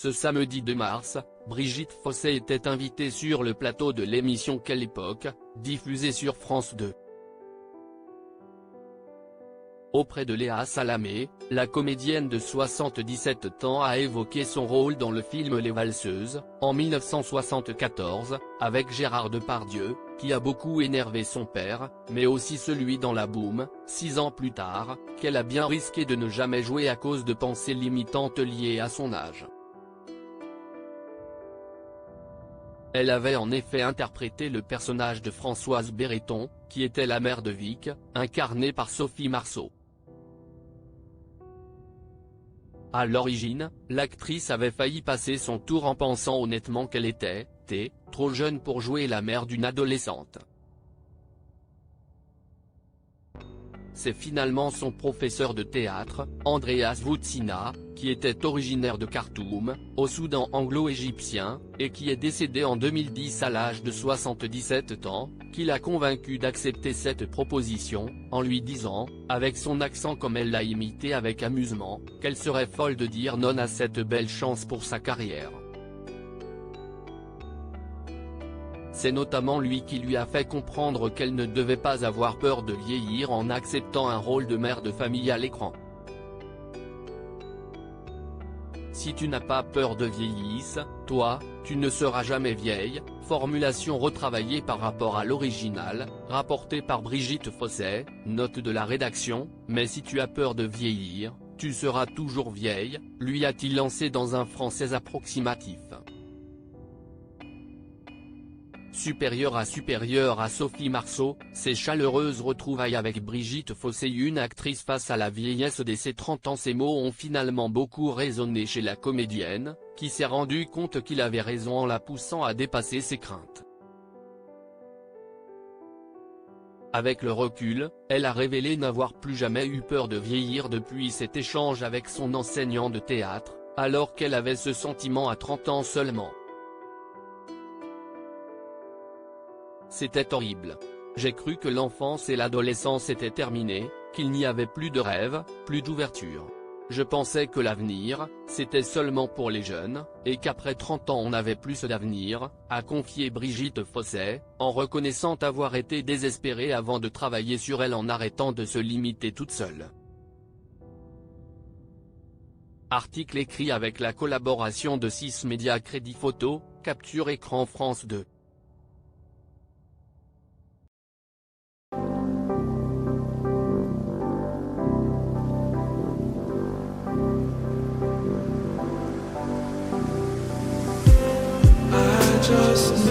Ce samedi 2 mars, Brigitte Fossey était invitée sur le plateau de l'émission Quelle époque, diffusée sur France 2. Auprès de Léa Salamé, la comédienne de 77 ans a évoqué son rôle dans le film Les Valseuses, en 1974, avec Gérard Depardieu, qui a beaucoup énervé son père, mais aussi celui dans La Boum, 6 ans plus tard, qu'elle a bien risqué de ne jamais jouer à cause de pensées limitantes liées à son âge. Elle avait en effet interprété le personnage de Françoise Béreton, qui était la mère de Vic, incarnée par Sophie Marceau. À l'origine, l'actrice avait failli passer son tour en pensant honnêtement qu'elle était trop jeune pour jouer la mère d'une adolescente. C'est finalement son professeur de théâtre, Andreas Voutsina, qui était originaire de Khartoum, au Soudan anglo-égyptien, et qui est décédé en 2010 à l'âge de 77 ans, qui l'a convaincu d'accepter cette proposition, en lui disant, avec son accent comme elle l'a imité avec amusement, qu'elle serait folle de dire non à cette belle chance pour sa carrière. C'est notamment lui qui lui a fait comprendre qu'elle ne devait pas avoir peur de vieillir en acceptant un rôle de mère de famille à l'écran. Si tu n'as pas peur de vieillir, toi, tu ne seras jamais vieille, formulation retravaillée par rapport à l'original, rapportée par Brigitte Fossey, note de la rédaction, mais si tu as peur de vieillir, tu seras toujours vieille, lui a-t-il lancé dans un français approximatif. Supérieure à Sophie Marceau, ses chaleureuses retrouvailles avec Brigitte Fossey, une actrice face à la vieillesse de ses 30 ans. Ces mots ont finalement beaucoup résonné chez la comédienne, qui s'est rendue compte qu'il avait raison en la poussant à dépasser ses craintes. Avec le recul, elle a révélé n'avoir plus jamais eu peur de vieillir depuis cet échange avec son enseignant de théâtre, alors qu'elle avait ce sentiment à 30 ans seulement. C'était horrible. J'ai cru que l'enfance et l'adolescence étaient terminées, qu'il n'y avait plus de rêve, plus d'ouverture. Je pensais que l'avenir, c'était seulement pour les jeunes, et qu'après 30 ans on n'avait plus d'avenir, a confié Brigitte Fossey, en reconnaissant avoir été désespérée avant de travailler sur elle en arrêtant de se limiter toute seule. Article écrit avec la collaboration de 6 médias. Crédit photo, capture écran France 2. Just